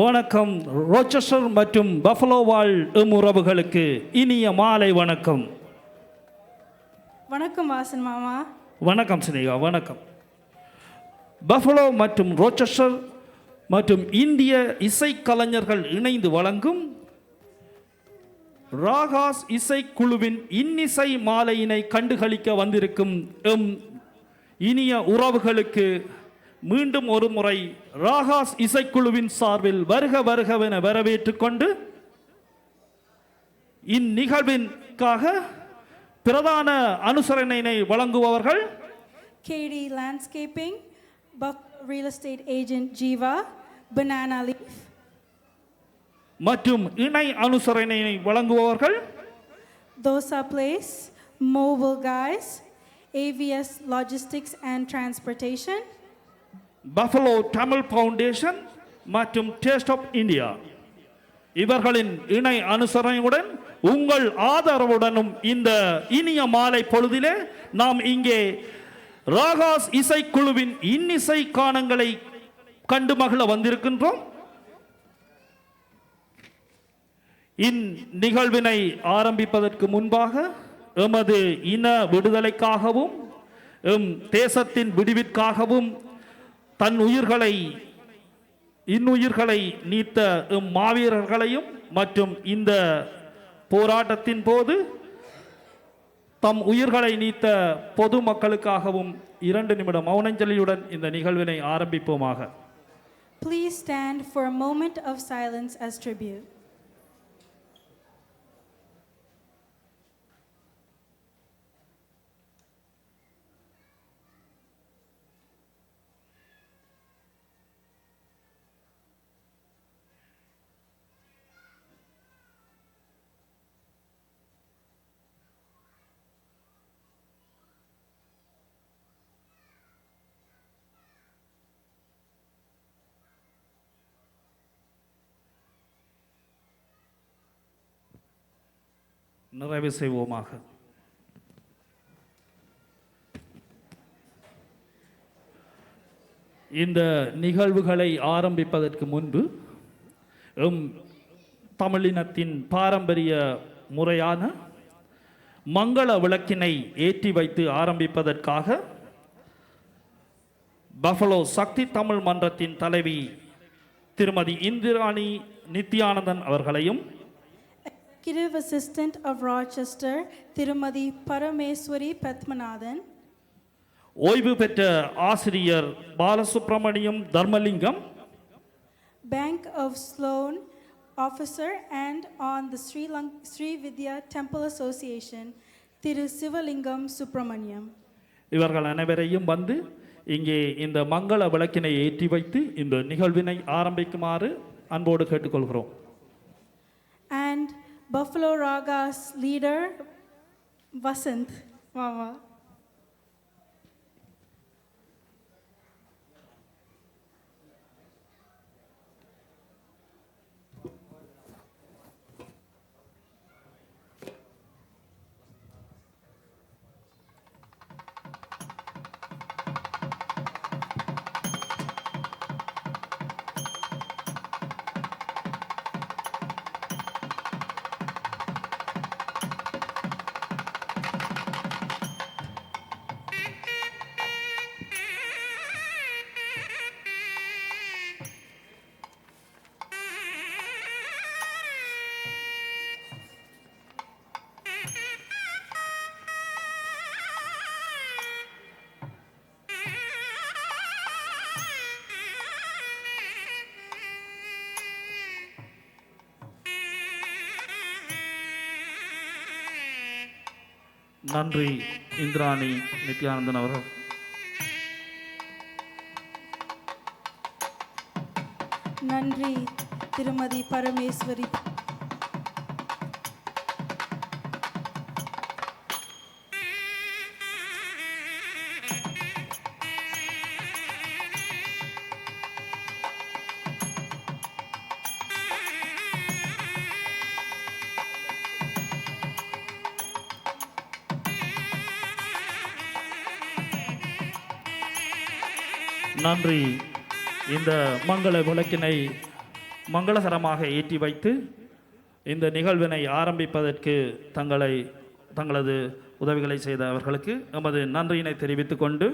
வணக்கம். ரோச்செஸ்டர் மற்றும் பஃபலோ வாழ் உறவுகளுக்கு இனிய மாலை வணக்கம். வணக்கம் வாசன் மாமா. வணக்கம் சினேகா. வணக்கம். பஃபலோ மற்றும் ரோச்செஸ்டர் மற்றும் இந்திய இசைக்கலைஞர்கள் இணைந்து வழங்கும் ராகாஸ் இசைக்குழுவின் இன்னிசை மாலையினை கண்டுகளிக்க வந்திருக்கும் எம் இனிய உறவுகளுக்கு மீண்டும் ஒரு முறை ராகாஸ் இசைக்குழுவின் சார்பில் வருக வருகவென வரவேற்றுக் கொண்டு இந்நிகழ்விற்காக பிரதான அனுசரணையினை வழங்குபவர்கள் KD Landscaping, Buck Real Estate Agent Jiva, Banana Leaf. மற்றும் இணை அனுசரணையினை வழங்குபவர்கள் Dosa Place, Mobile Guys, AVS Logistics and Transportation, buffalo Tamil foundation மற்றும் டேஸ்ட் ஆஃப் இந்தியா. இவர்களின் இணை அனுசரணையுடன் உங்கள் ஆதரவுடனும் இந்த இனிய மாலை பொழுதிலே நாம் இங்கே ராகாஸ் இசைக்குழுவின் இன்னிசை கானங்களை கண்டு மகிழ வந்திருக்கின்றோம். இந்நிகழ்வினை ஆரம்பிப்பதற்கு முன்பாக எமது இன விடுதலைக்காகவும் எம் தேசத்தின் விடுவிற்காகவும் தன் இன்னுயிர்களை நீத்த எம் மாவீரர்களையும் மற்றும் இந்த போராட்டத்தின் போது தம் உயிர்களை நீத்த பொது மக்களுக்காகவும் 2 நிமிட மௌனஞ்சலியுடன் இந்த நிகழ்வினை ஆரம்பிப்போமாக. Please stand for a moment of silence as tribute. நிறைவு செய்வோமாக. இந்த நிகழ்வுகளை ஆரம்பிப்பதற்கு முன்பு எம் தமிழினத்தின் பாரம்பரிய முறையான மங்கள விளக்கினை ஏற்றி வைத்து ஆரம்பிப்பதற்காக பஃபலோ சக்தி தமிழ் மன்றத்தின் தலைவி திருமதி இந்திராணி நித்யானந்தன் அவர்களையும் Executive Assistant of Rochester, Tirumadi Parameswari Pathmanathan, ஓய்வு பெற்ற ஆசிரியர் Balasubramaniam Dharmalingam, Bank of Sloan Officer and on the Sri Vidya Temple Association, Thiru Sivalingam Subramaniam. இவர்கள் அனைவரையும் வந்து இங்கே இந்த மங்கள விளக்கினை ஏற்றி வைத்து இந்த நிகழ்வினை ஆரம்பிக்குமாறு அன்போடு கேட்டுக்கொள்கிறோம். And Buffalo Ragas leader Vasant Mama. நன்றி இந்திராணி நித்யானந்தன் அவர்கள். நன்றி திருமதி பரமேஸ்வரி. நன்றி. இந்த மங்கள விளக்கினை மங்களகரமாக ஏற்றி வைத்து இந்த நிகழ்வினை ஆரம்பிப்பதற்கு தங்களது உதவிகளை செய்த அவர்களுக்கு எமது நன்றியினை தெரிவித்துக் கொண்டு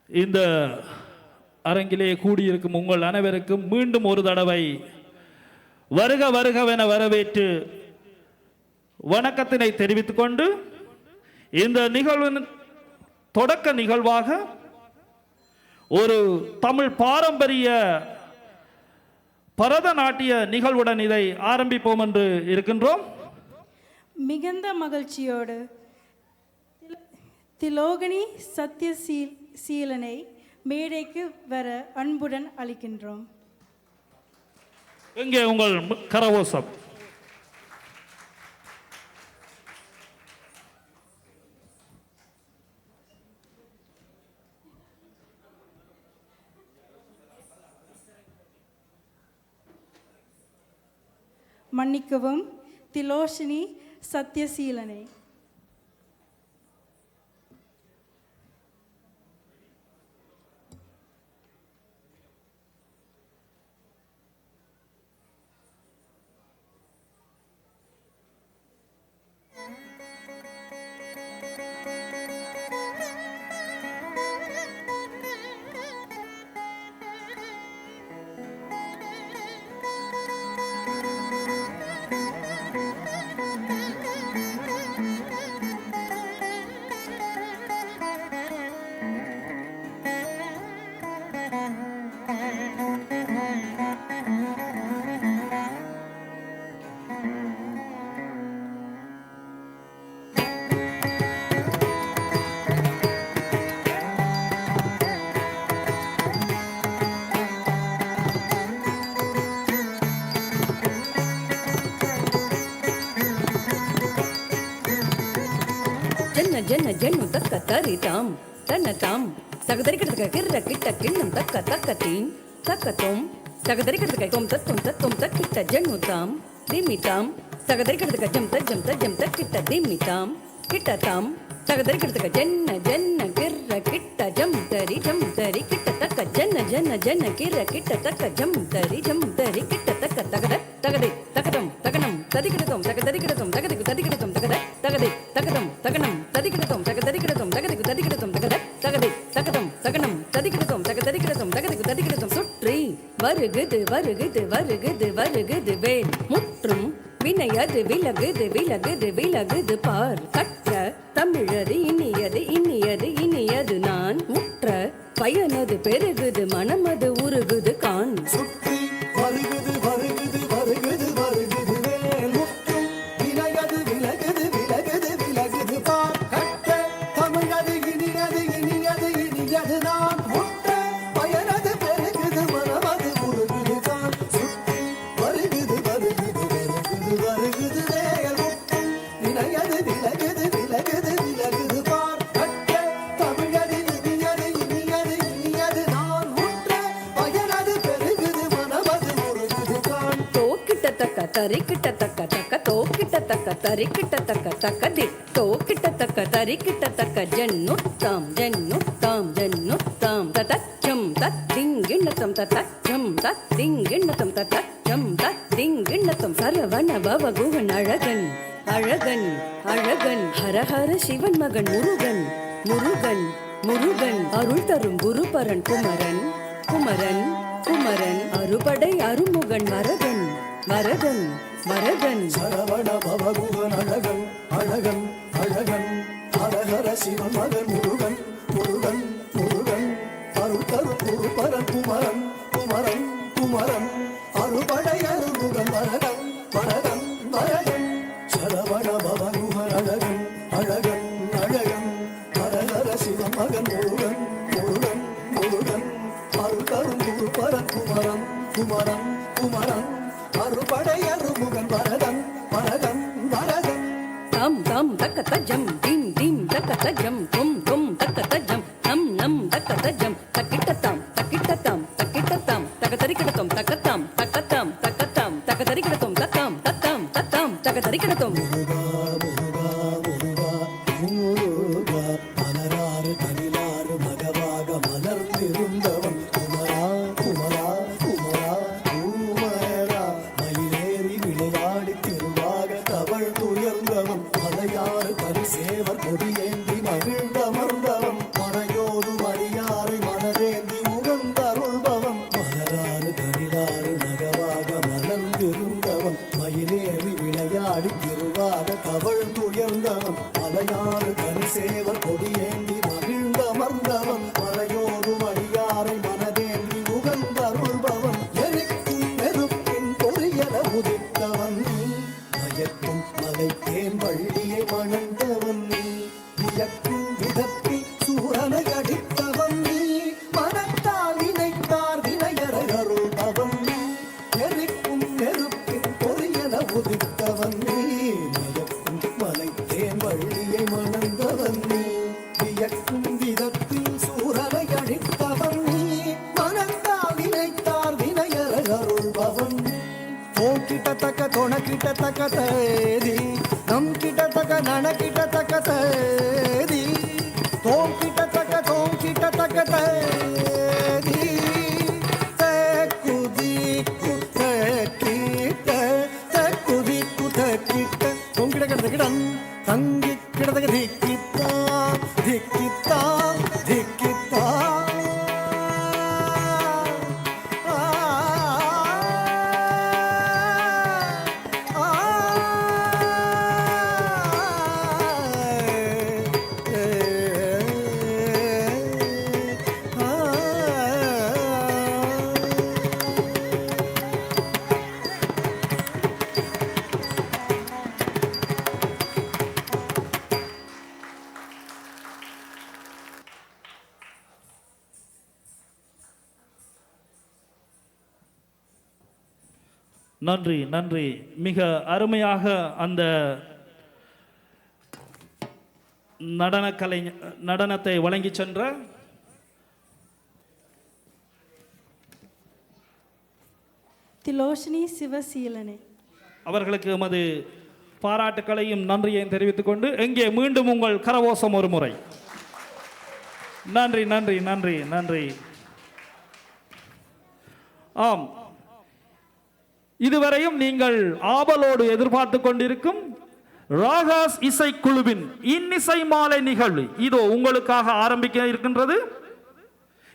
இந்த அரங்கிலே கூடியிருக்கும் உங்கள் அனைவருக்கும் மீண்டும் ஒரு தடவை வருக வருகவென வரவேற்று வணக்கத்தினை தெரிவித்துக் கொண்டு இந்த நிகழ்வின் தொடக்க நிகழ்வாக ஒரு தமிழ் பாரம்பரிய பரதநாட்டிய நிகழ்வுடன் இதை ஆரம்பிப்போம் என்று இருக்கின்றோம். மிகுந்த மகிழ்ச்சியோடு திலோகனி சத்யசீலனை மேடைக்கு வர அன்புடன் அழைக்கின்றோம். எங்கே உங்கள் கரகோஷம்? மன்னிக்கவும், திலோஷினி சத்யசீலனை. ஜன்ன ஜன்னு தக்க தரிதாம் தன்னதாம் தகதரிக்கிறதுக்கு கிர்ர கிட்ட கிண்ணம் தக்க தக்கத்தீன் தக்கத்தோம் தகதரிக்கிறதுக்கு தொம் தத்தும் தக்கிட்ட ஜன்னுதாம் திமிதாம் தகதரிக்கிறதுக்கு ஜம் தஜம் தக்கிட்ட திமிதாம் கிட்டதாம் தகதரிக்கிறதுக்கு ஜன்ன கிர்ர கிட்ட ஜம் தரி கிட்ட தக்க ஜன்ன கிர்ர கிட்ட தக்க ஜம் தரி கிட்ட தக்க தகத தகதை தகதம் தகனம் ததிகிடதம் தகதரிக்கிறதும் தகதிக்கு ததிகிடதும் தகத தகதை தகதம் தகனம் ததிகிடதும் தகதரிக்கிறதும் தகதிக்கு ததிகிடதும் தகத தகதை தகதம் தகனம் ததிகிடதும் தகதரிக்கிறதும் தகதிக்கு ததிகிடதும் சுற்றி வருகுது வேல் முற்றும் வினையது விலகுது பார் கற்ற தமிழது இனியது நான் உற்ற பயனது பெருகுது மனமது உருகுது கான் சுற்றி வருகுது வேல் முற்றும் வினையது விலகுது பார் கற்ற தமிழது இனியது நான் உற்ற பயனது பெருகுது மனமது உருகுது கான் சுற்றி வருகுது வேல் முற்றும் வினையது விலகுது பார் கற்ற தமிழது இனியது நான் உற்ற பயனது பெருகுது மனமது உருகுது கான் தோக்கிட்ட தக்க தரிக்கிட்ட தக்க தக்க தோக்கிட்ட தக்க தரிக்கிட்ட தக்க தக்க தி தோக்கிட்ட தக்க தரிக்கிட்ட தக்க ஜன்னுத்தாம் ததச்சம் தத்திங்கிண்ணத்தம் தத்திங்கிண்ணத்தம் சரவண பவ குகன் அழகன் ஹரஹர சிவன் மகன் முருகன் அருள் தரும் குருபரன் குமரன் அறுபடை அருமுகன் வரதன் சரவண பவகுகன் அழகன் ஹரஹர சிவன் மகன் முருகன் அருள் தரும் குருபரன் குமரன் அறுபடை அருமுகன் வரதன் சரவண பவகுகன் அழகன் ஹரஹர சிவன் மகன் முருகன் அருள் தரும் குருபரன் குமரன் அறுபடை அருமுகன் வரதன் தாம் தக்க தஜம் தீம் தக்க தஜம் தும் தக்க தஜம் நம் தக்க தஜம் தக்கிட்டத்தாம் தகதரிக்கிடத்தும் தக்கத்தாம் தகதரிக்கிடத்தும் தத்தாம் தகதரிக்கிடத்தும் முருகா கொடியேந்தி மகிழ்ந்தமர்ந்தவன் மறையோடு மணியாரை மனதேந்தி உகந்தருள்பவன் மலராறு கனிலாறு நகவாக மலர்ந்திருந்தவன் மயிலேறி விளையாடி திருவாக கவழ்ந்துயர்ந்தவன் மலையாறு கனிசேவர் கொடியேந்தி மகிழ்ந்தமர்ந்தவன் மறையோடு மணியாரை மனதேந்தி உகந்தருள்பவன் எரிக்கும் நெருப்பின் பொறியல உதித்தவன் மயக்கும் மலைத்தேன் வள்ளியை மணந்தவன் நீ வியக்கும் விதத்தில் சூரனை அடித்தவன் நீ மனத்தால் நினைத்தார் வினையற அருள்பவன் நீ எரிக்கும் நெருப்பின் பொறியல உதித்தவன் நீ மயக்கும் மலைத்தேன் வள்ளியை மணந்தவன் நீ வியக்கும் விதத்தில் சூரனை அடித்தவன் நீ மனத்தால் நினைத்தார் வினையற அருள்பவன் ஓம் கிட்டத்தக்க தொண கிட்டத்தக்க தேதி நம் கிட்டத்தக்க நன கிட்டத்தக்க தேதி தோம் கிட்டத்தக்க தேதி குதிக்கு கிட்ட குதிக்கு கிட்ட தோம் கிட்ட கிடம் தங்கி கிடத்தக்க திக்கித்தா திக்கித்தா திக்கித்தா நன்றி நன்றி. மிக அருமையாக அந்த நடனத்தை வழங்கி சென்ற Tiloshini Sivaseelane. அவர்களுக்கு எமது பாராட்டுக்களையும் நன்றியையும் தெரிவித்துக் கொண்டு எங்கே மீண்டும் உங்கள் கரவோசம் ஒரு முறை. நன்றி நன்றி நன்றி நன்றி. ஆம், இதுவரையும் நீங்கள் ஆவலோடு எதிர்பார்த்து கொண்டிருக்கும் ராகாஸ் இசைக்குழுவின் இன்னிசை மாலை நிகழ்வு இதோ உங்களுக்காக ஆரம்பிக்க இருக்கின்றது.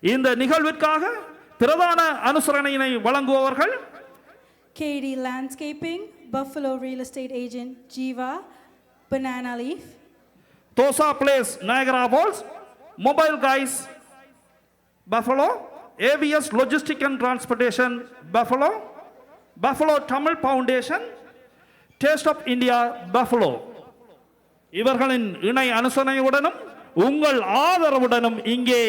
இந்த நிகழ்விற்காக பிரதான அனுசரணையினை வழங்குபவர்கள் KD Landscaping, Buffalo Real Estate Agent Jiva, Banana Leaf, Tosa Place, Niagara Falls, Mobile Guys, Buffalo, AVS Logistic and Transportation, Buffalo, Buffalo Tamil Foundation, Taste of India, Buffalo. இவர்களின் இணை அனுசரணையுடனும் உங்கள் ஆதரவுடனும் இங்கே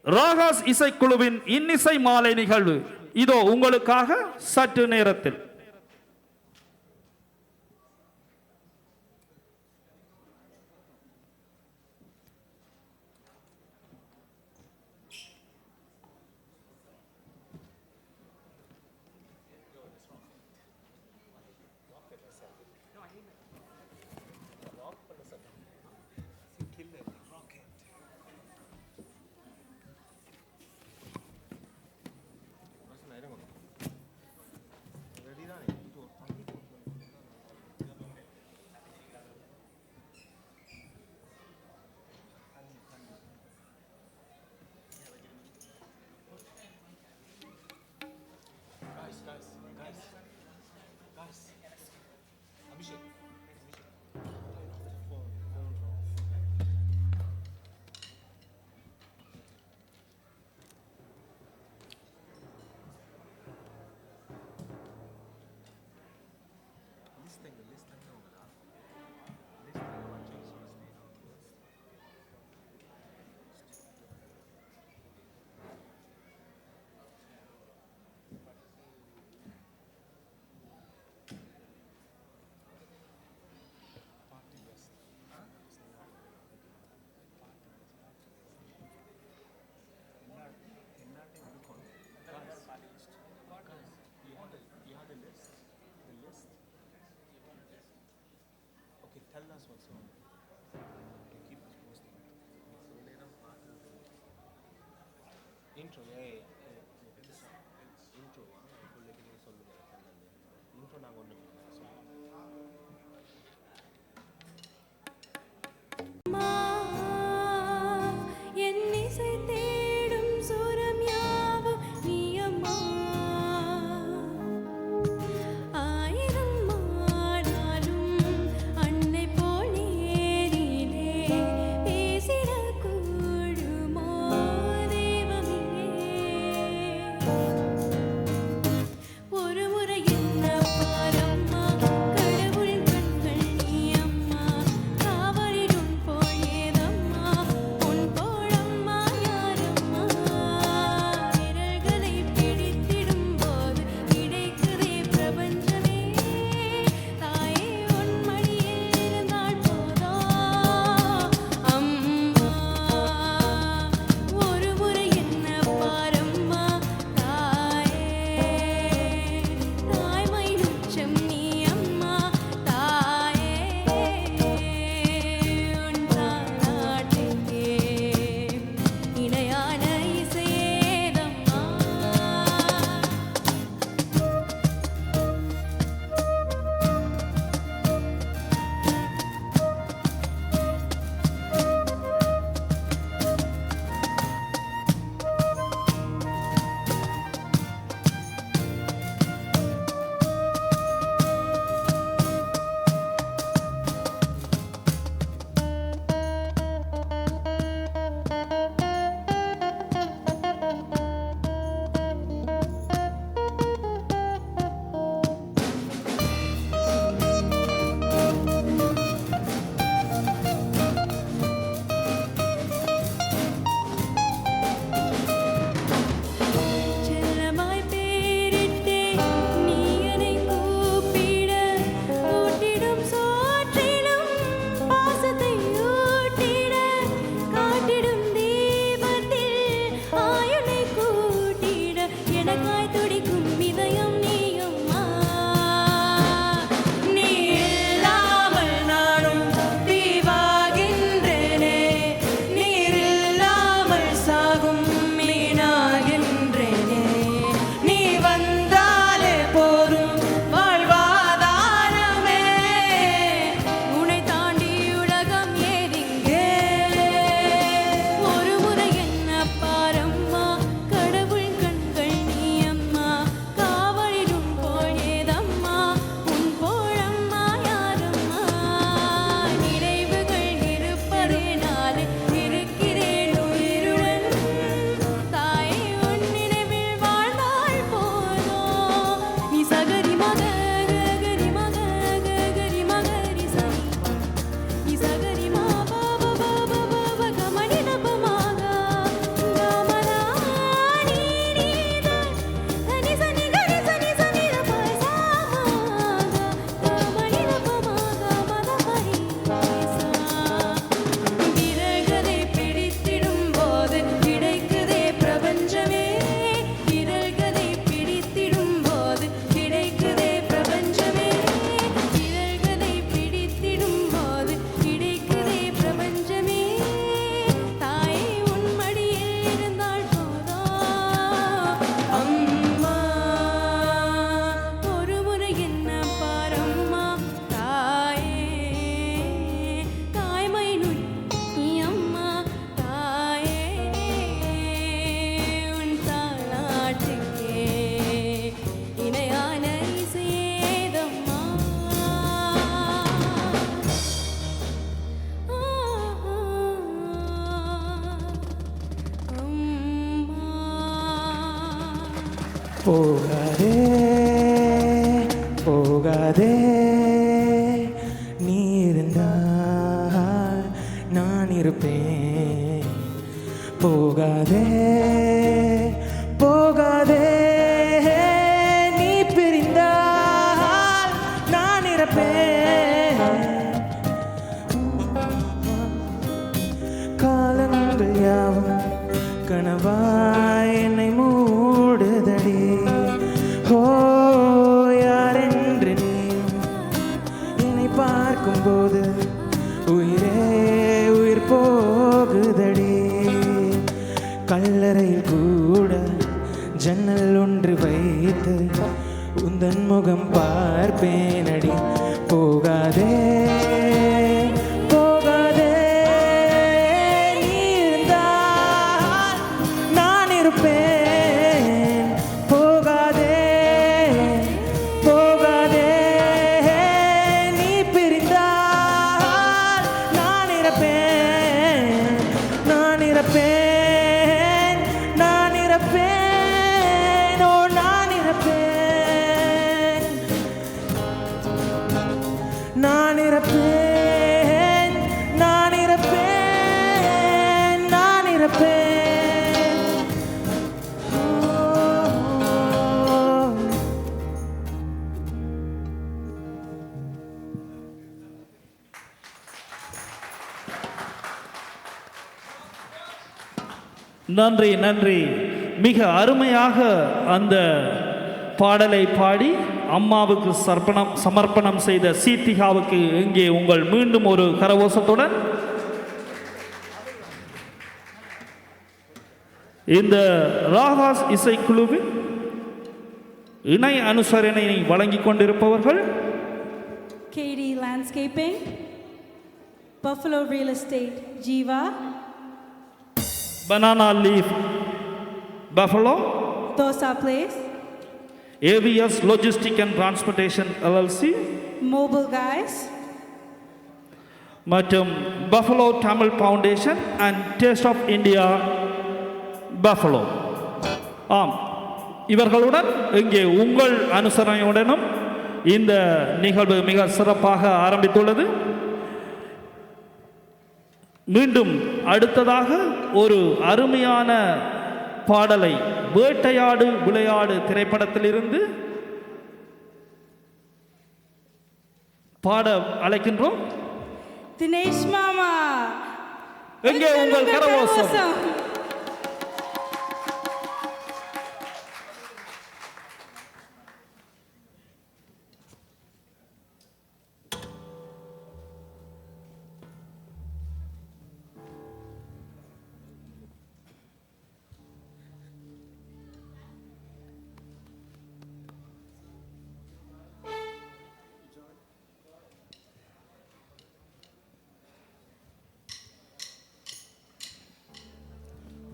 ராகாஸ் இசைக்குழுவின் இன்னிசை மாலை நிகழ்வு இதோ உங்களுக்காக சற்று நேரத்தில். போகாதே போகாதே நீ இருந்தால் நான் இருப்பேன் போகாதே போகாதே நீ பிரிந்தால் நான் இருப்பேன் காலங்கள் யாவும் கனவாய் என்னை மூடுதடி ஓ யாரென்று நீ என்னை பார்க்கும்போது உயிரே உயிர் போகுதடி கல்லறையில் கூட ஜன்னல் ஒன்று வைத்து உந்தன் முகம் பார்ப்பேனடி போகாதே போகாதே நீ இருந்தால் நான் இருப்பேன் போகாதே போகாதே நீ பிரிந்தால் நான் இருப்பேன் நான் இருப்பேன் நான் இருப்பேன் ஓ நான் இருப்பேன் நான் இருப்பேன் நான் இருப்பேன் நான் இருப்பேன் ஓ. நன்றி நன்றி. மிக அருமையாக அந்த பாடலை பாடி அம்மாவுக்கு சமர்ப்பணம் செய்த சீத்திகாவுக்கு இங்கே உங்கள் மீண்டும் ஒரு கரகோஷத்துடன் இந்த ராகாஸ் இசைக்குழுவின் இணை அனுசரணை வழங்கிக் கொண்டிருப்பவர்கள் KD Landscaping, Buffalo Real Estate, Jiva, Banana Leaf Buffalo, Dosa Place, AVS Logistic and Transportation LLC Mobile Guys, மற்றும் Buffalo Tamil Foundation and Taste of India Buffalo. ஆம், இவர்களுடன் இங்கே உங்கள் அனுசரணையுடனும் இந்த நிகழ்வு மிக சிறப்பாக ஆரம்பித்துள்ளது. மீண்டும் அடுத்ததாக ஒரு அருமையான பாடலை வேட்டையாடு விளையாடு திரைப்படத்திலிருந்து பாட அழைக்கின்றோம். Dinesh Mama. எங்கே உங்கள் கரகோஷம்?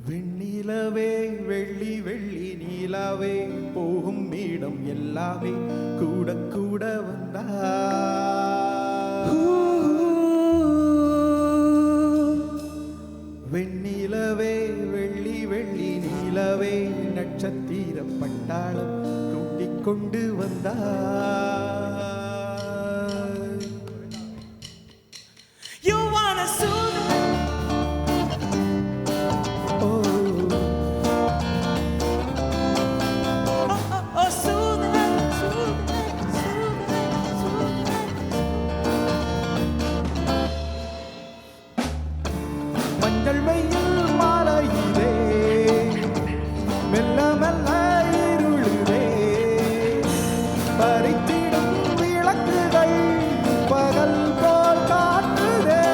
வெண்ணிலவே வெள்ளி வெள்ளி நீலாவே போகும் இடம் எல்லாமே கூட கூட வந்தா வெண்ணிலவே வெள்ளி வெள்ளி நீலவே நட்சத்திர பட்டாளம் கூட்டிக் கொண்டு வந்தா You wanna soothe மஞ்சள் வெயில் மாலையிலே மெல்ல மெல்ல இருளுதே பறித்திடும் விளக்குகள் பகல் போல் காட்டுதே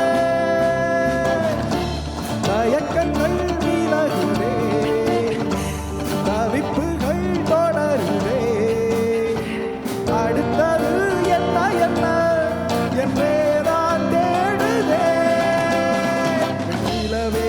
தயக்கங்கள் விலகுதே தவிப்புகள் தொடருதே அடுத்தது என்ன என்ன என்றே நான் தேடுதே வெண்ணிலவே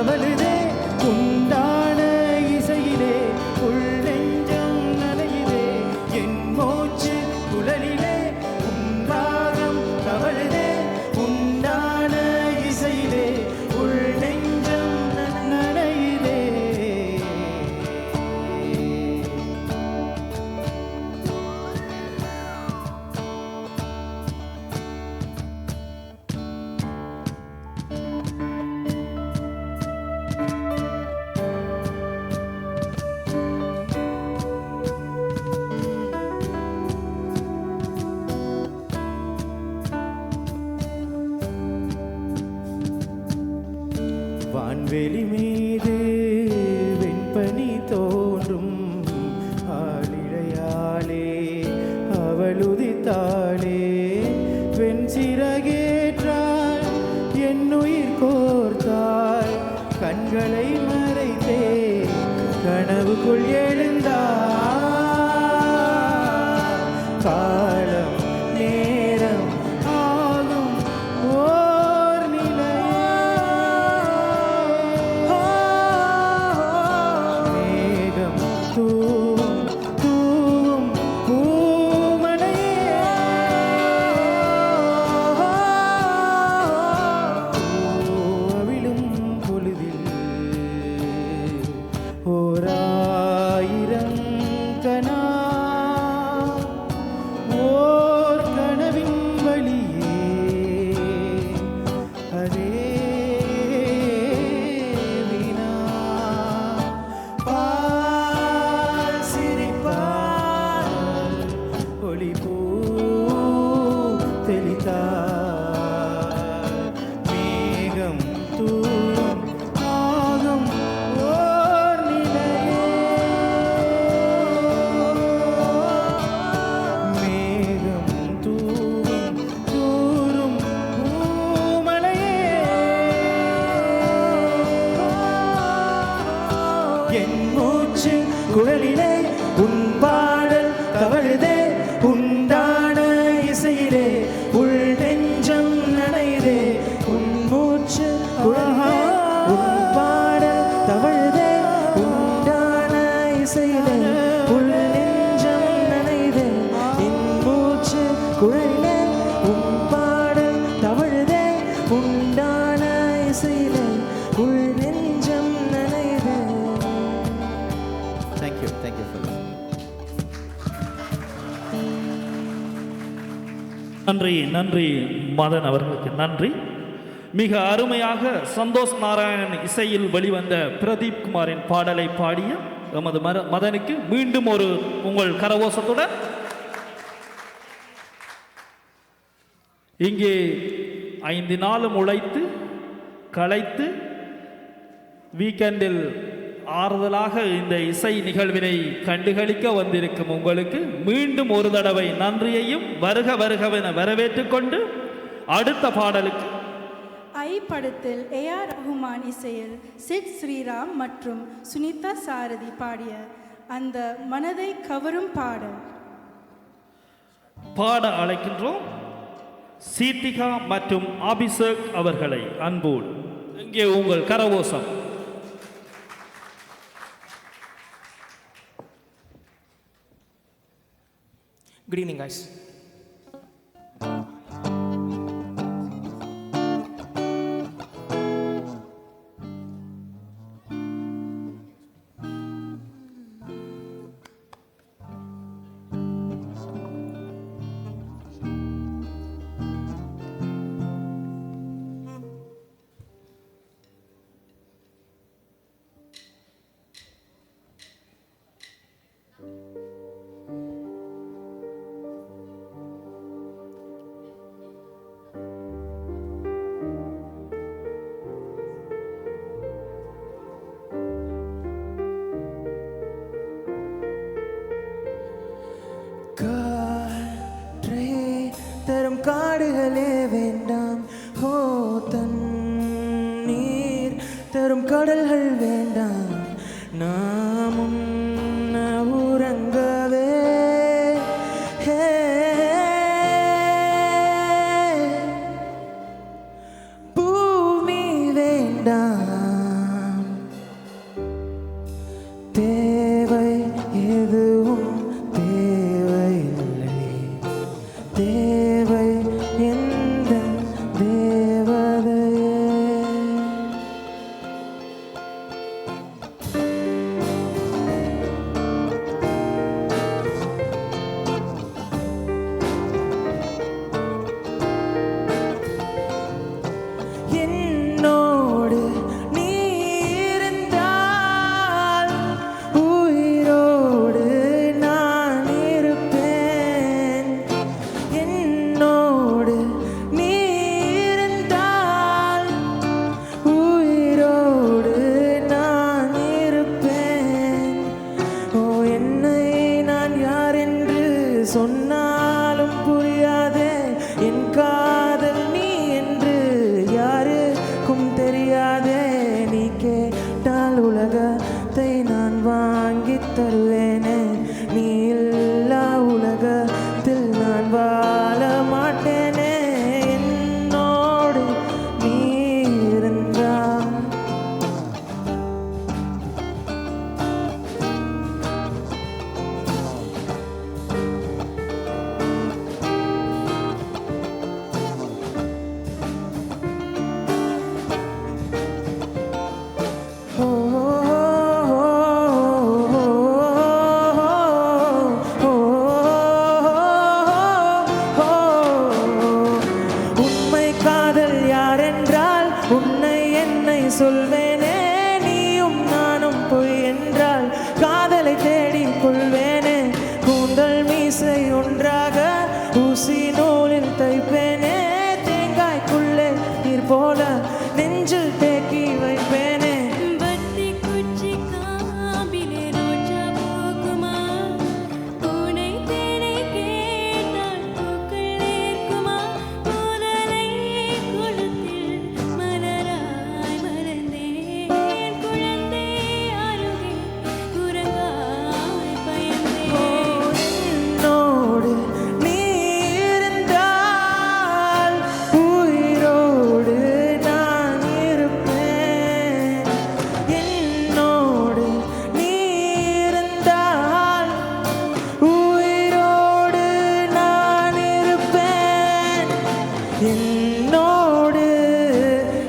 தவழுதே உண்டான இசையிலே உள் நெஞ்சம் நனையுதே என் மூச்சு குழலிலே உன்றாகம் தவழுதே உண்டான இசையிலே உள் நெஞ்சம் நனையுதே வான்வெளி மீது வெண்பனி தோன்றும் ஆளிழையாளே அவள் உதித்தாளே வெண்சிறகேற்றாள் என்னுயிர் கோர்த்தாள் கண்களை மறைத்தே கனவுக்குள் எழுந்தாள் காலம் நேரம் ஆகும் ஓர் மேகம் தூவும் தூவும் பூமலையே பூவிலும் பொழுதில் ஓராயிரம் கனா ஓர் கனவின் வழியே அதே வினா பால் சிரிப்பால் ஒளி பூ தெளித்தால் மேகம் தூரம் ஆகும் ஓர் நிலையே மேகம் தூவும் தூரும் பூமலையே என் மூச்சு குழலிலே உன் பாடல் தவழுதே உண்டான இசையிலே உள் நெஞ்சம் நனையுதே உன் மூச்சு குழலிலே உன் பாடல் தவழுதே உண்டான இசையிலே உள் நெஞ்சம் நனையுதே என் மூச்சு குழலிலே உன் பாடல் தவழுதே உண்டான இசையிலே உள் நெஞ்சம் நனையுதே. Thank you for that. நன்றி நன்றி மதன் அவர்களுக்கு நன்றி. மிக அருமையாக சந்தோஷ் நாராயணன் இசையில் வெளிவந்த பிரதீப் குமாரின் பாடலை பாடிய எமது மதனுக்கு மீண்டும் ஒரு உங்கள் கரகோஷத்துடன் இங்கே 5 நாளும் உழைத்து களைத்து வீக்கெண்டில் ஆறுதலாக இந்த இசை நிகழ்வினை கண்டுகளிக்க வந்திருக்கும் உங்களுக்கு மீண்டும் ஒரு தடவை நன்றியையும் வருக வருகவென வரவேற்றுக் கொண்டு அடுத்த பாடலுக்கு ஐ படத்தில் ஏஆர் ரஹ்மான் இசையில் சிட் ஸ்ரீராம் மற்றும் சுனிதா சாரதி பாடிய அந்த மனதை கவரும் பாடல் பாட அழைக்கின்றோம் சீத்திகா மற்றும் அபிஷேக் அவர்களை அன்போடு. இங்கே உங்கள் கரகோஷம். Good evening, guys. காடுகளே வேண்டாம், ஓ தண்ணீர் தரும் கடல்கள் வேண்டாம், நாமும் உறங்கவே பூமி வேண்டாம். சொன்னாலும் புரியாதே என் காதல் நீ என்று யாருக்கும் தெரியாதே நீ கேட்டால் உலகத்தை நான் வாங்கித் தருவேனே நீ இல்லா உலகத்தில் நான் வாழ மாட்டேனே என்னோடு நீ இருந்தால் உண்மை காதல் யாரென்றால் உன்னை என்னை சொல்வேனே நீயும் நானும் பொய் என்றால் காதலை தேடிக் கொள்வேனே கூந்தல் மீசை ஒன்றாக ஊசி நூலில் தைப்பேனே தேங்காய்க்குள்ளே நீர் போல நெஞ்சில் தேக்கி வைப்பேனே பத்தி குச்சி காம்பிலே ரோஜா பூக்குமா பூனை தேனை கேட்டால் பூக்கள் ஏற்குமா பூதலை குளத்தில் மலராய் மலர்ந்தேன் குழந்தை அருகே குரங்காய் பயந்தேன் என்னோடு நீ இருந்தால் உயிரோடு நான் இருப்பேன் என்னோடு நீ இருந்தால் உயிரோடு நான் இருப்பேன் என்னோடு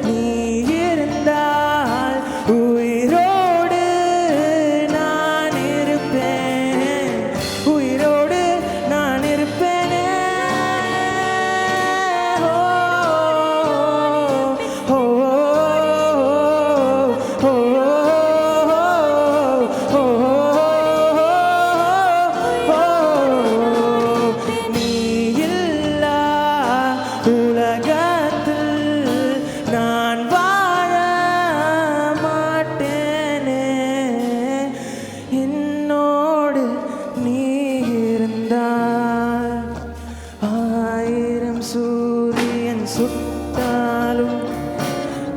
நீ இருந்தால் உயிரோடு நான் இருப்பேன் உயிரோடு நான் இருப்பேனே ஓ ஓ ஓ நீ இல்லா உலகத்தில் நான் வாழ மாட்டேனே என்னோடு நீ இருந்தால் ஆயிரம் சூரியன் சுட்டாலும்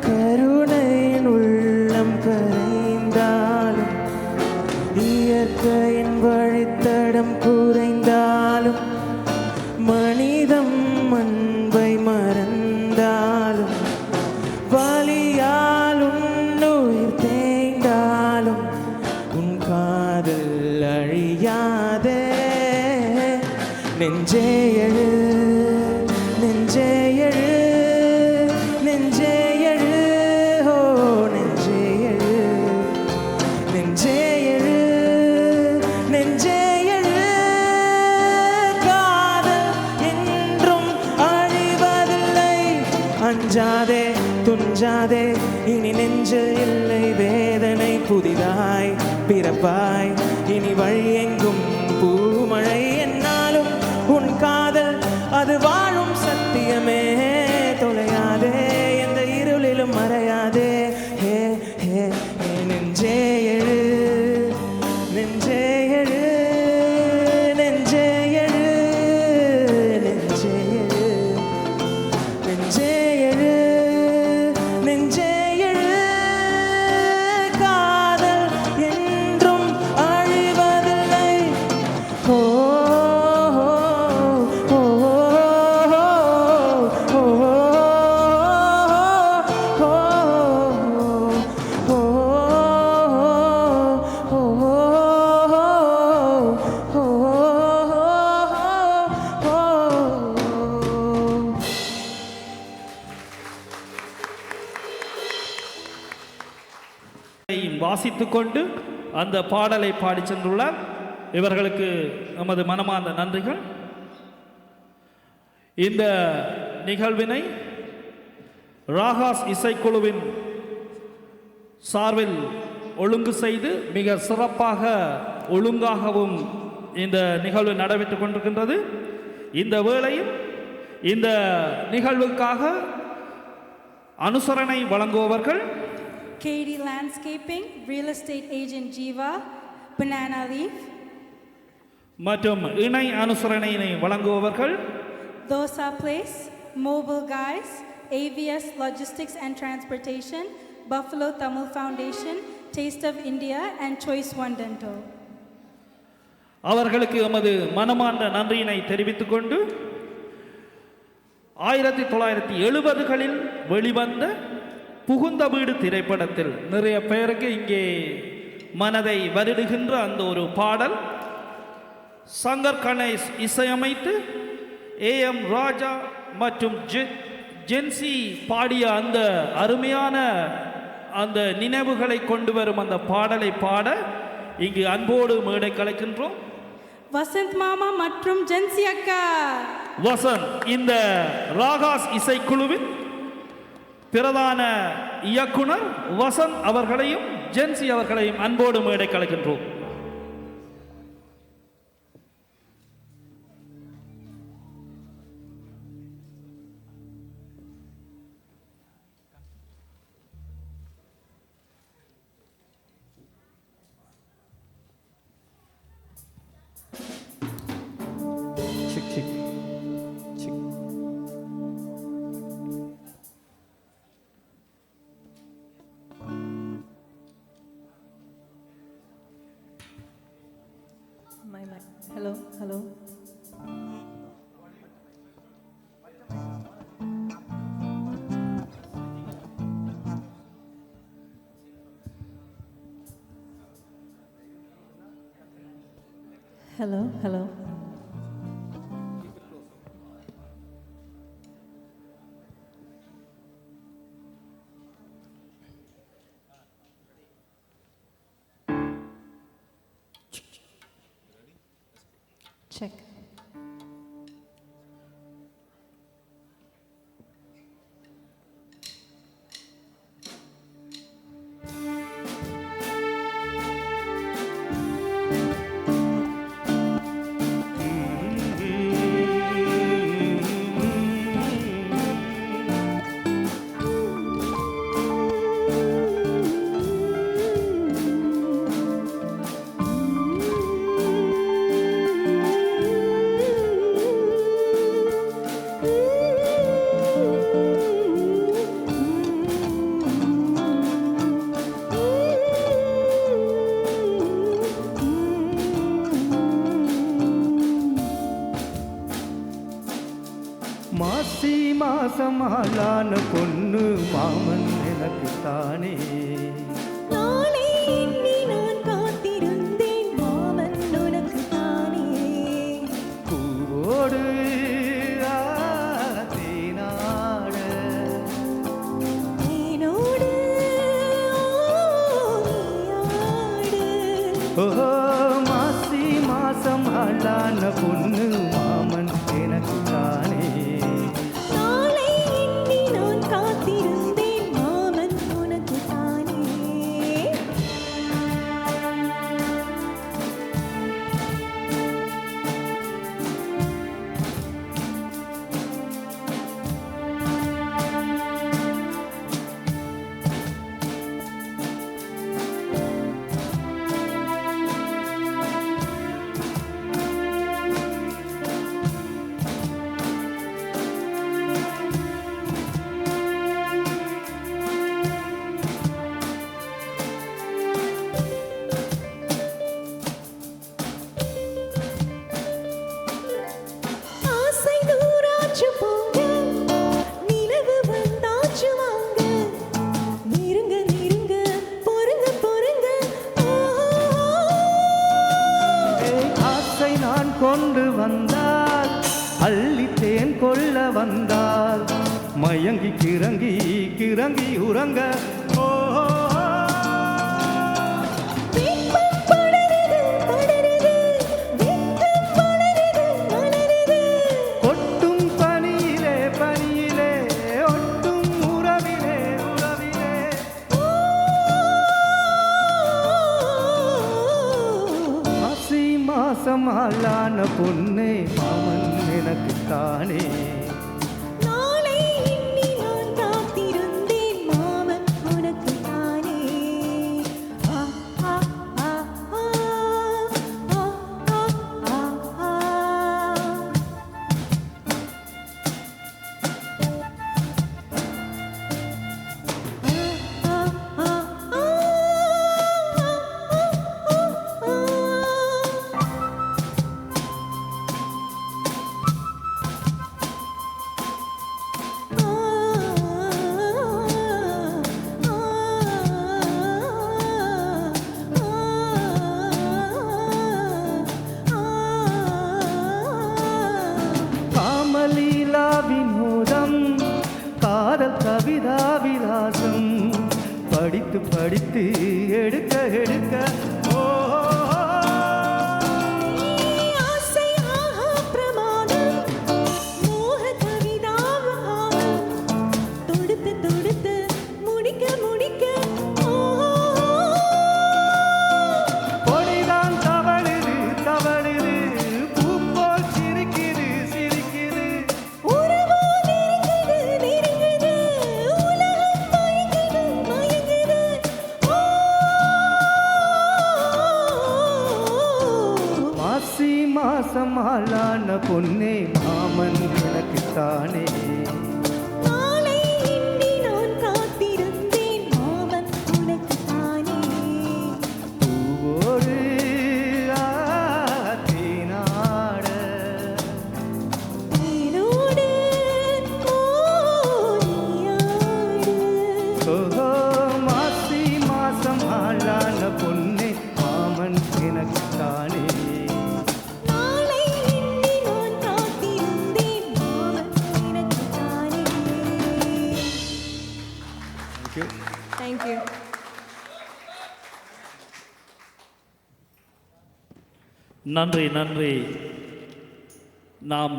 கருணையின் உள்ளம் கரைந்தாலும் இயற்கையின் வழித்தடம் குறைந்தாலும் மனிதம் அன்பை மறந்தாலும் வலியால் உன்னுயிர் தேய்ந்தாலும் உன் காதல் அழியாதே நெஞ்சே எழு நெஞ்சே எழு நெஞ்சே எழு ஓ நெஞ்சே எழு நெஞ்சே எழு நெஞ்சே எழு காதல் என்றும் அழிவதில்லை அஞ்சாதே துஞ்சாதே இனி நெஞ்சில் இல்லை வேதனை புதிதாய் பிறப்பாய் இனி வழியெங்கும் பூமழை என்னாலும் உன் காதல் அது வாழும் சத்தியமே தொலையாதே எந்த இருளிலும் மறையாதே ஹே ஹே ஹே நெஞ்சே எழு நெஞ்சே எழு நெஞ்சே எழு நெஞ்சே எழு நெஞ்சே எழு நெஞ்சே எழு காதல் என்றும் அழிவதில்லை ஓ ஓ ஓ வாசித்துக் கொண்டு அந்த பாடலை பாடிச் சென்றுள்ளார். இவர்களுக்கு நமது மனமார்ந்த நன்றிகள். இந்த நிகழ்வினை ராகாஸ் இசைக்குழுவின் சார்பில் ஒழுங்கு செய்து மிக சிறப்பாக ஒழுங்காகவும் இந்த நிகழ்வு நடைபெற்றுக் கொண்டிருக்கின்றது. இந்த வேளையில் இந்த நிகழ்வுக்காக அனுசரணை வழங்குபவர்கள் KD Landscaping, Real Estate Agent Jiva, Banana Leaf, மற்றும் இணை அனுசரணையினை வழங்குபவர்கள் Dosa Place, Mobile Guys, AVS Logistics and Transportation, Buffalo Tamil Foundation, Taste of India, and Choice One Dental. அவர்களுக்கு எமது மனமார்ந்த நன்றியினை தெரிவித்துக் கொண்டு 1970களில் வெளிவந்த புகுந்த வீடு திரைப்படத்தில் நிறைய பேருக்கு இங்கே மனதை வருடுகின்ற அந்த ஒரு பாடல் சங்கர் கணேஷ் இசையமைத்து AM ராஜா மற்றும் ஜென்சி பாடிய அந்த அருமையான அந்த நினைவுகளை கொண்டு வரும் அந்த பாடலை பாட இங்கு அன்போடு மேடை கலைக்கின்றோம். வசந்த் மாமா மற்றும் ஜென்சி அக்கா. வசந்த் இந்த ராகாஸ் இசைக்குழுவின் பிரதான இயக்குனர் வசந்த் அவர்களையும் ஜென்சி அவர்களையும் அன்போடு மேடை கலைக்கின்றோம். Hello, hello. Hello, hello. Check. மாசி மாசமாலான பொண்ணு மாமன் எனக்கு தானே நாளை எண்ணி நான் காத்திருந்தேன் மாமன் உனக்கு தானே பூவோடு தேனாட என்னோடு நீயாடு ஓ மாசி மாசமாலான பொண்ணு மாமன் எனக்கு தானே நாளை எண்ணி நான் காத்திருந்தேன் மாமன் உனக்கு தானே ஆசை தூராச்சு போங்க நிலவு வந்தாச்சு வாங்க நெருங்க நெருங்க பொறுங்க பொறுங்க ஆசை நான் கொண்டு வந்தால் அள்ளி தேன் கொள்ள வந்தால் மயங்கி கிறங்கி கிறங்கி உறங்க ஓ வெப்பம் படருது படருது வெப்பம் வளருது வளருது கொட்டும் பனியிலே பனியிலே ஒட்டும் உறவிலே உறவிலே மாசி மாசமாலான பொண்ணே மாமன் எனக்கு தானே நாளை எண்ணி நான் காத்திருந்தேன் மாமன் உனக்கு தானே ஆ ஆ ஆ ஆ ஆ ஆ ஆ காதல் கவிதா விலாசம் படித்து படித்து எடுக்க எடுக்க ஓ ஆசை ஆஹா பிரமாதம் மோக கவிதாவாகம் தொடுத்து தொடுத்து முடிக்க முடிக்க பொடிதான் தவழுது தவழுது பூ போல் சிரிக்குது சிரிக்குது உறவோ நெருங்குது நெருங்குது உலகம் மயங்குது மயங்குது மாசி மாசம் ஆளான பொன்னே மாமன் எனக்குத்தானே நாளை எண்ணி நான் காத்திருந்தேன் மாமன் உனக்கு தானே பூவோடு தேனாட தேனோடு நீயாடு ஓஹோ மாசி மாசம் ஆளான பொன்னே மாமன் எனக்குத்தானே நாளை எண்ணி நான் காத்திருந்தேன் மாமன் எனக்கு தானே Thank you. நன்றி நன்றி. நாம்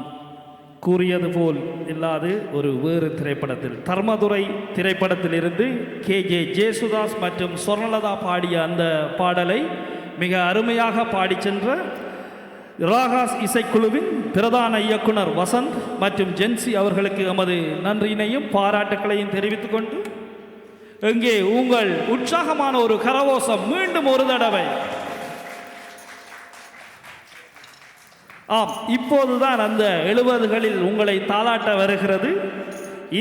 கூறியது போல் இல்லாது ஒரு வேறு திரைப்படத்தில் தர்மதுரை திரைப்படத்திலிருந்து KJ ஜேசுதாஸ் மற்றும் சொர்ணலதா பாடிய அந்த பாடலை மிக அருமையாக பாடி சென்ற ராகாஸ் இசைக்குழுவின் பிரதான இயக்குனர் வசந்த் மற்றும் ஜென்சி அவர்களுக்கு எமது நன்றியினையும் பாராட்டுக்களையும் தெரிவித்துக் கொண்டு இங்கே உங்கள் உற்சாகமான ஒரு கரவோசம் மீண்டும் ஒரு தடவை. ஆம், இப்போதுதான் அந்த 70களில் உங்களை தாளாட்ட வருகிறது.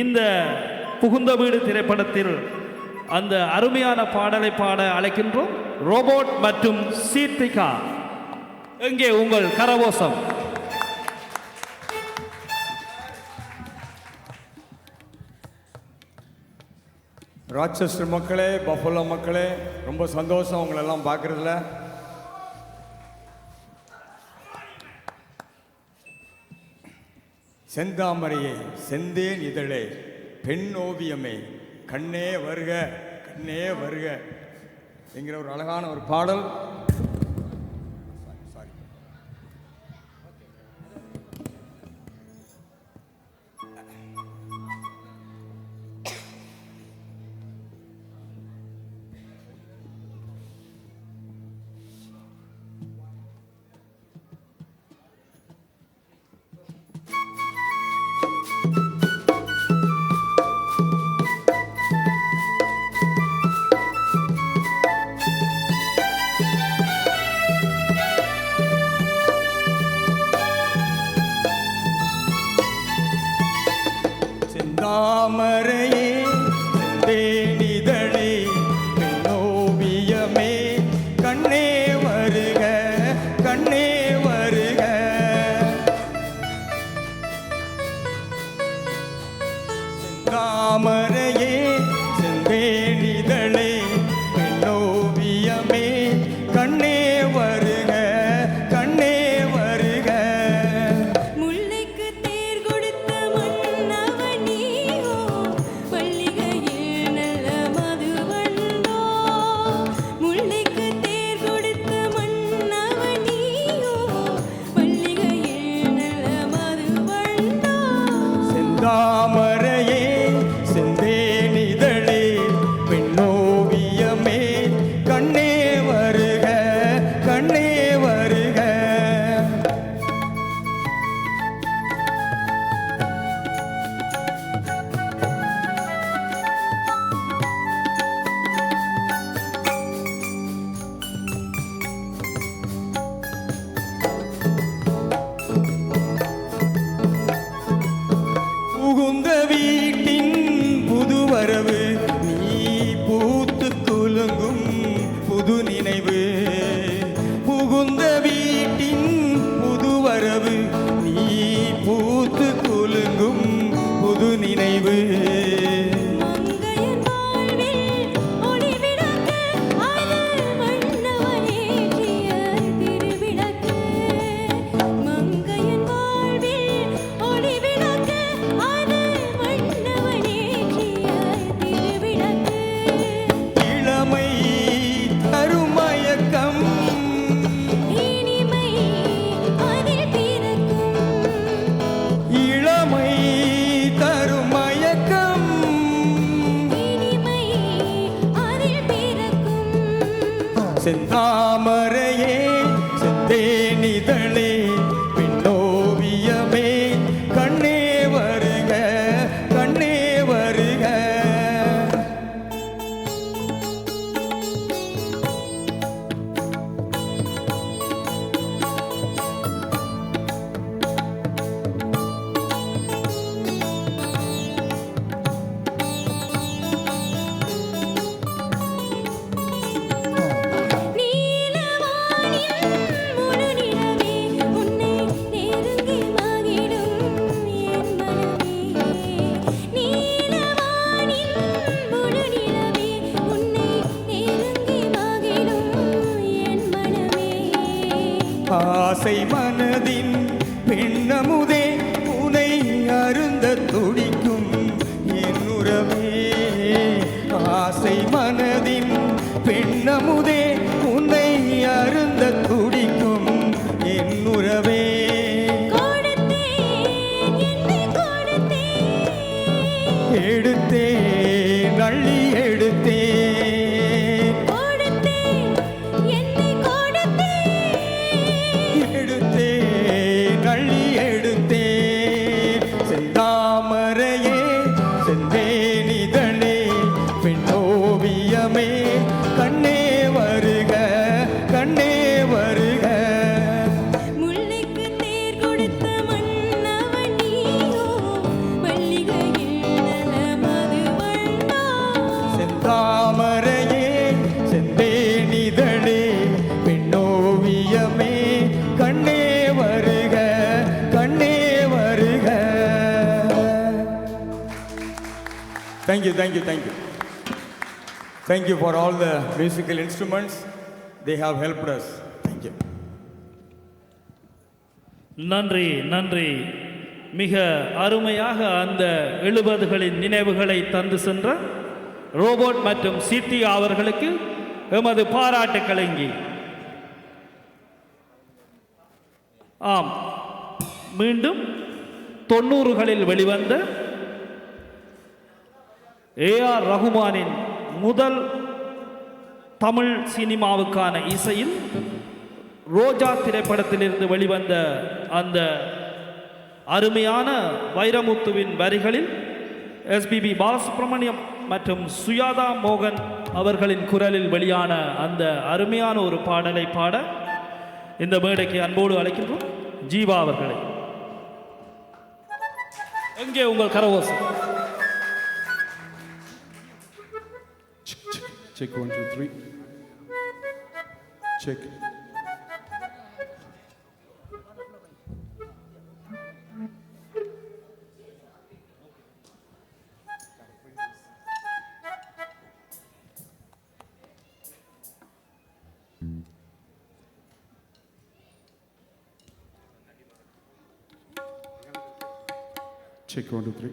இந்த புகுந்த வீடு திரைப்படத்தில் அந்த அருமையான பாடலை பாட அழைக்கின்றோம் ரோபோட் மற்றும் சீர்த்திகா. எங்கே உங்கள் கரவோசம்? ராட்சஸ்டர் மக்களே, பஃபலோ மக்களே, ரொம்ப சந்தோஷம் உங்களெல்லாம் பார்க்குறதுல. செந்தாமரையே, செந்தேன் இதழே, பெண் ஓவியமே, கண்ணே வருக கண்ணே வருக என்கிற ஒரு அழகான ஒரு பாடல். செந்தாமரையே, செந்தேனிதழே, பெண்ணோவியமே, கண்ணே வருக கண்ணே வருக. செந்தாமரையே, செந்தேனிதழே, பெண்ணோவியமே, கண்ணே வருக கண்ணே வருக. முல்லைக்கு தேர் கொடுத்த மன்னவன் நீயோ, மல்லிகையில் நல்ல மதுவண்டோ. முல்லைக்கு தேர் கொடுத்த மன்னவன் நீயோ, மல்லிகையில் நல்ல மதுவண்டோ. செந்தாமரையே, செந்தேனிதழே, பெண்ணோவியமே, கண்ணே வருக கண்ணே வருக. புகுந்த செந்தாமரையே செந்தேனிதழே பின்னோவியமே கண்ணே வருக கண்ணே வருக. ஆசை மனதின் பெண்ணமுதே உனை அருந்த துடிக்கும் என் உறவே. ஆசை மனதின் பெண்ணமுதே உன்னை அருந்த துடிக்கும் என் உறவே. எடுத்தே நள்ளி எடுத்தே எடுத்தே நள்ளி எடுத்தே. செந்தாமரையே செந்தேனிதழே பெண்ணோவியமே கண்ணே வருக கண்ணே வருக. முல்லைக்கு தேர் கொடுத்த மன்னவன் நீயோ மல்லிகையில் நலமது வண்டோ. செந்தாமரையே செந்தேனிதழே பெண்ணோவியமே கண்ணே வருக கண்ணே வருக. Thank you, thank you, thank you. Thank you for all the musical instruments. They have helped us. Thank you. நன்றி நன்றி. மிக அருமையாக அந்த 70களின் நினைவுகளை தந்து சென்ற ரோபோட் மற்றும் சித்தி அவர்களுக்கு எமது பாராட்டுக்கள் இங்கே. ஆம், மீண்டும் 90களில் வெளிவந்த ஏஆர் ரகுமானின் முதல் தமிழ் சினிமாவுக்கான இசையில் ரோஜா திரைப்படத்திலிருந்து வெளிவந்த அந்த அருமையான வைரமுத்துவின் வரிகளில் எஸ்பிபி பாலசுப்ரமணியம் மற்றும் சுயாதா மோகன் அவர்களின் குரலில் வெளியான அந்த அருமையான ஒரு பாடலை பாட இந்த மேடைக்கு அன்போடு அழைக்கின்றோம் ஜீவா அவர்களை. எங்கே உங்கள் கரவோசம்? Check 1, 2, 3. Check. Check 1, 2, 3.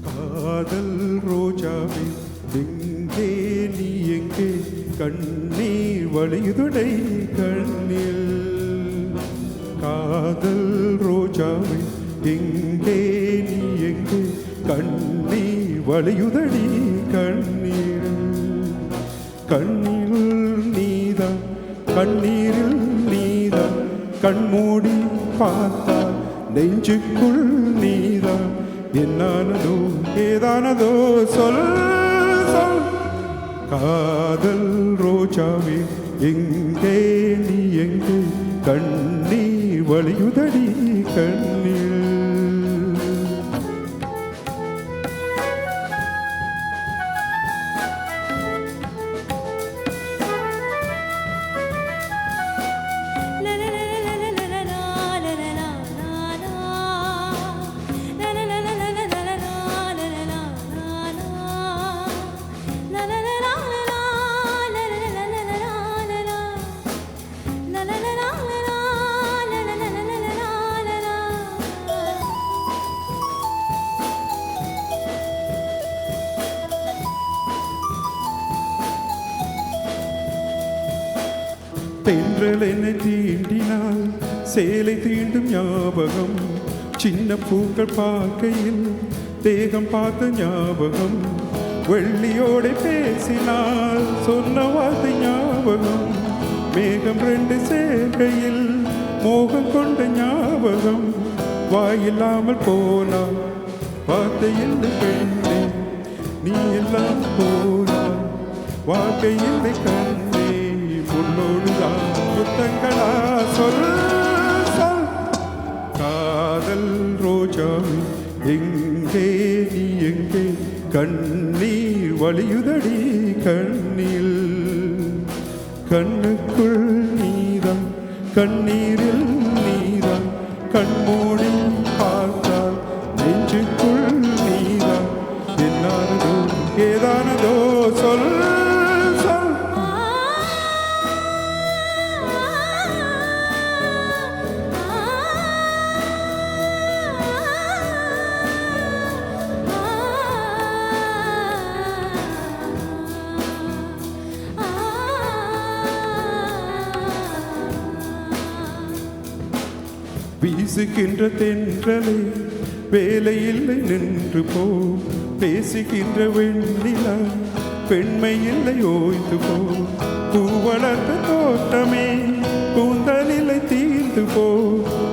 காதல் ரோஜாவே எங்கே நீ எங்கே கண்ணீர் வழியுதடை கண்ணில். காதல் ரோஜாவே எங்கே நீ எங்கே கண்ணீர் வழியுதடி கண்ணீர். கண்ணில் நீதான் கண்ணீரில் நீதான் கண்மூடி பார்த்தா நெஞ்சுக்குள் நீதான். என்னானதோ ஏதானதோ சொல் சொல். காதல் ரோஜாவே எங்கே நீ எங்கே கண்ணீர் வலியுதடி கண்ணில். தென்றல் என்னை தீண்டினால் சேலை தீண்டும் ஞாபகம், சின்ன பூக்கள் பார்க்கையில் தேகம் பார்த்த ஞாபகம், வெள்ளியோடு பேசினால் சொன்ன வார்த்தை ஞாபகம், மேகம் ரெண்டு சேர்க்கையில் மோகம் கொண்ட ஞாபகம், வாயில்லாமல் போனால் வார்த்தை இல்லை பெண்ணே, நீ எல்லாம் போனால் வாழ்க்கை இல்லை கண்ணே, உன்னோடுதான் புத்தங்களா சொல் சொல். காதல் ரோஜாவே எங்கே நீ எங்கே, கண்ணீர் வலியுதடி கண்ணில். கண்ணுக்குள் நீதான் கண்ணீரில் நீதான், கண்மூடி பார்த்தால் நெஞ்சுக்குள் நீதான், என்னானதோ ஏதானதோ சொல் சொல். வீசுகின்ற தென்றலை வேலையில்லை நின்று போ, பேசுகின்ற வெண்ணிலா பெண்மை இல்லை ஓய்ந்து போ, பூ வளர்த்த தோட்டமே கூந்தலிலை தீர்ந்து போ,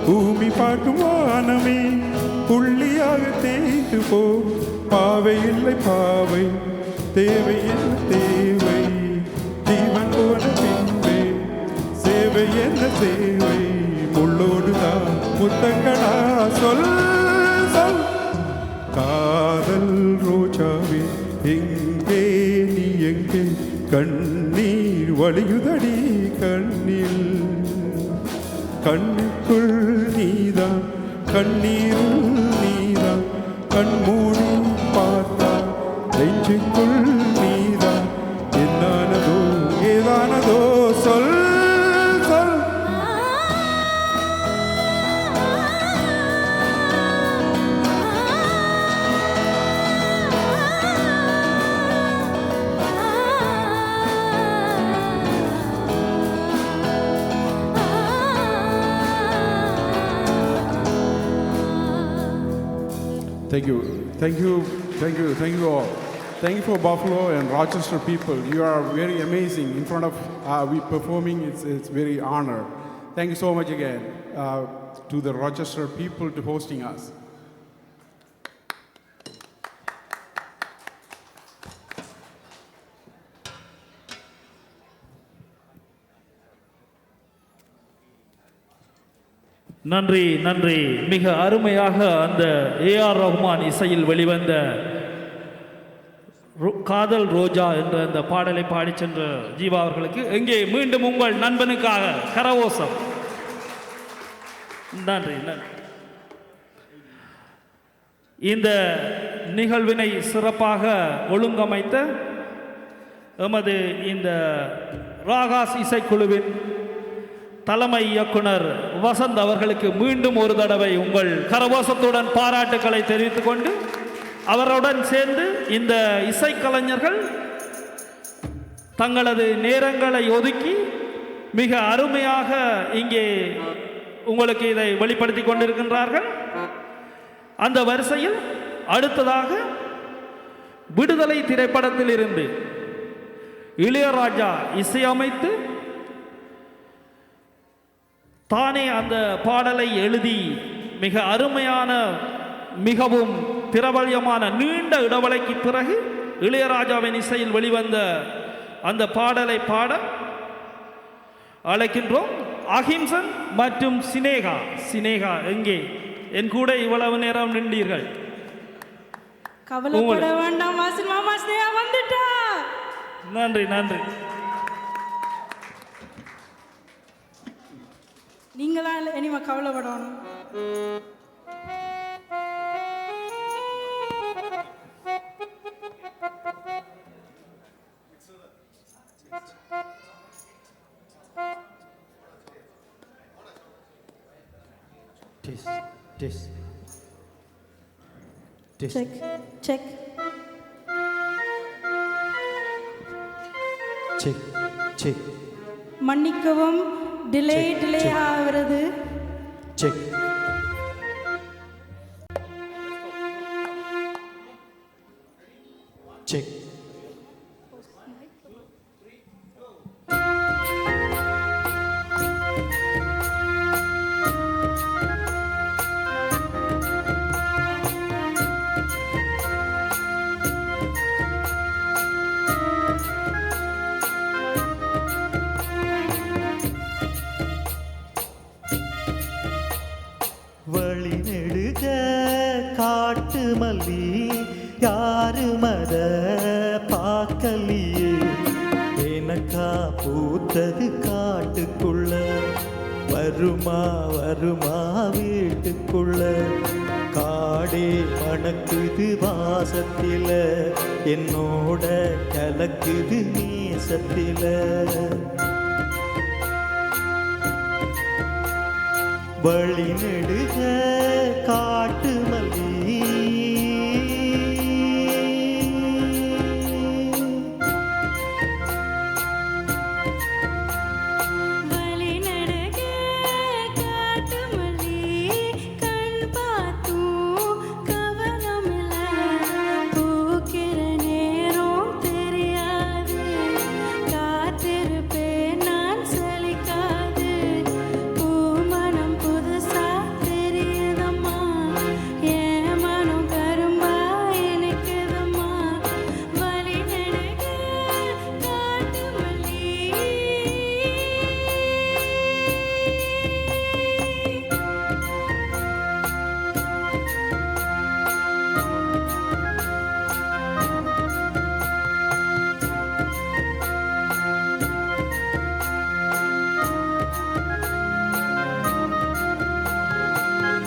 பூமி பார்க்கும் வானமே புள்ளியாக தேய்ந்து போ, பாவை இல்லை பாவை தேவை என்ன தேவை, ஜீவன் போன பின்பே சேவை என்ன சேவை, முள்ளோடுதான் முத்தங்களா சொல் சொல். காதல் ரோஜாவே எங்கே நீ எங்கே, கண்ணீர் வலியுதடி கண்ணில். கண்ணுக்குள் நீதான் கண்ணீருள் நீதான், கண்மூடி பார்த்தா நெஞ்சுக்குள் நீதான், என்னானதோ ஏதானதோ சொல் சொல். Thank you, thank you, thank you, thank you all. Thank you for Buffalo and Rochester people. You are very amazing. In front of we performing, it's very honor. Thank you so much again to the Rochester people to hosting us. நன்றி நன்றி. மிக அருமையாக அந்த AR Rahman இசையில் வெளிவந்த காதல் ரோஜா என்ற அந்த பாடலை பாடி சென்ற ஜீவா அவர்களுக்கு எங்கே மீண்டும் உங்கள் நண்பனுக்காக கரவோசம். நன்றி நன்றி. இந்த நிகழ்வினை சிறப்பாக ஒழுங்கமைத்த எமது இந்த ராகாஸ் இசைக்குழுவின் தலைமை இயக்குனர் வசந்த் அவர்களுக்கு மீண்டும் ஒரு தடவை உங்கள் கரவோசத்துடன் பாராட்டுக்களை தெரிவித்துக் கொண்டு, அவருடன் சேர்ந்து இந்த இசைக்கலைஞர்கள் தங்களது நேரங்களை ஒதுக்கி மிக அருமையாக இங்கே உங்களுக்கு இதை வெளிப்படுத்தி கொண்டிருக்கின்றார்கள். அந்த வரிசையில் அடுத்ததாக விடுதலை திரைப்படத்தில் இருந்து இளையராஜா இசையமைத்து தானே அந்த பாடலை எழுதி மிக அருமையான மிகவும் பிரபல்யமான நீண்ட இடைவெளிக்கு பிறகு இளையராஜாவின் இசையில் வெளிவந்த அந்த பாடலை பாட அழைக்கின்றோம். அஹிம்சன் மற்றும் சினேகா. சினேகா எங்கே? என் கூட இவ்வளவு நேரம் நின்றீர்கள். கவலைப்பட வேண்டாம் வாசன் மாமா, ஸ்னேகா வந்துட்டா. நன்றி நன்றி. நீங்களா இனிமே கவலைப்படணும். செக் செக் செக் செக் மன்னிக்கவும், டிலே ஆகிறது. செக் செக் வழி நெடுக காட்டு மல்லி யாரும் அத பார்க்கலியே, எனக்கா பூத்தது காட்டுக்குள்ள, வருமா வருமா வீட்டுக்குள்ள, காடே மணக்குது வாசத்தில, என்னோட கலக்குது நேசத்தில. வழி நெடுக காட்டு மல்லி வழி நடுக காட்டு மல்லி, கண் பார்த்தும் கவனமில்ல, பூக்கிற நேரம் தெரியாது, காத்திருப்பேன் நான் சலிக்காது, பூமணம் புதுசா தெரியுதம்மா, என் மனம் கரும்பா எனக்குதம்மா, வழி நடுக காட்டு மல்லி.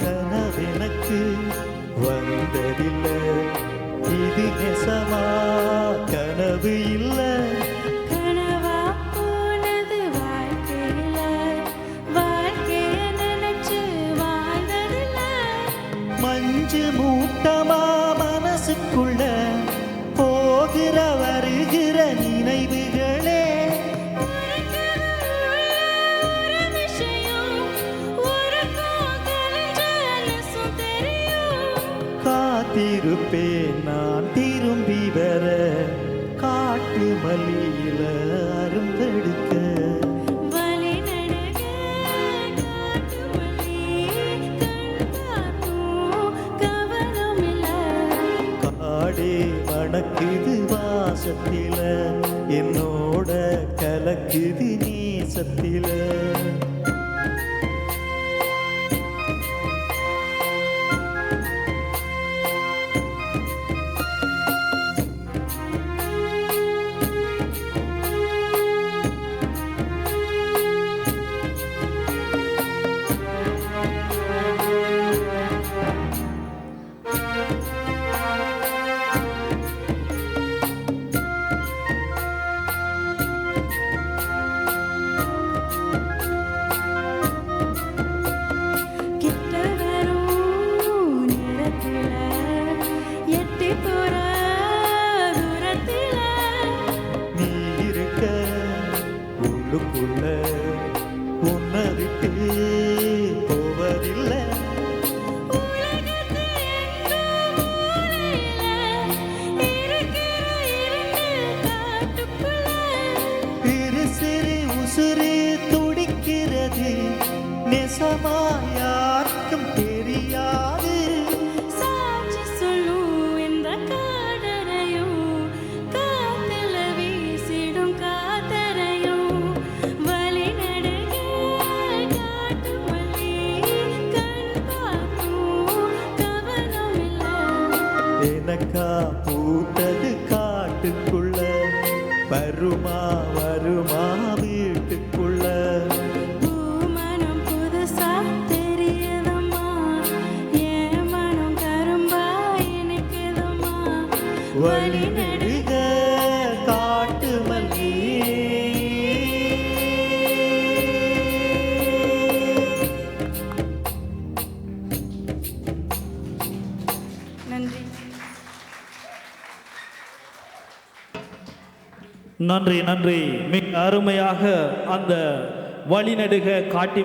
கனவெனக்கு வந்ததில்லை, இது நெசமா கனவு இல்லை, கனவா போனது வாழ்க்கையில, வாழ்க்கைய நினைச்சு வாழ்ந்ததில்ல, மஞ்சு மூட்டமா மனசுக்குள்ள போகிற வருகிற நினைவுகளே, ஒரு விஷயம் உனக்கும் தெரிஞ்ச நெசம் தெரியும், காத்திருப்பேன் நான் திரும்பி வர, காட்டு மல்லியில அரும்பெடுக்க. வழி நடுக காட்டு மல்லி, கண் பார்த்தும் கவனமில்ல, காடே மணக்குது வாசத்தில, என்னோட கலக்குது நேசத்தில. கிட்ட வரும் நேரத்தில, எட்டி போற தூரத்தில, நீ இருக்க உள்ளுக்குள்ள உன்னை விட்டு போவதில்லை, உலகத்து எங்கோ மூலையில இருக்கிற இருண்டு காட்டுக்குள்ள, சிறு சிறு உசுறு துடிக்கிறது, நெசமா யாருக்கும் தெரியாது, சாட்சி சொல்லும் இந்த காடரையும், காத்துல வீசிடும் காத்தரையும், வழி நடுக வருமா வருமா வீட்டுக்குள்ள பூமனம் புதுசா தெரியுதம்மா என் மனம் கரும்பா எனக்குதம்மா வழி நெடுக காட்டு மல்லி நன்றி. நன்றி நன்றி. மிக அருமையாக அந்த வழிநெடுக காட்டு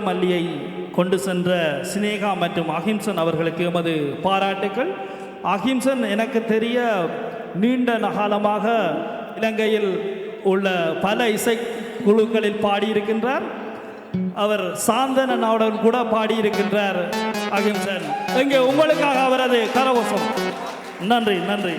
மல்லியை கொண்டு சென்ற சினேகா மற்றும் அஹிம்சன் அவர்களுக்கு எமது பாராட்டுக்கள். அஹிம்சன் எனக்கு தெரிய நீண்ட காலமாக இலங்கையில் உள்ள பல இசைக்குழுக்களில் பாடியிருக்கின்றார். அவர் சாந்தனனுடன் கூட பாடியிருக்கின்றார். அஹிம்சன், இங்கே உங்களுக்காக அவரது கரகோஷம். நன்றி நன்றி.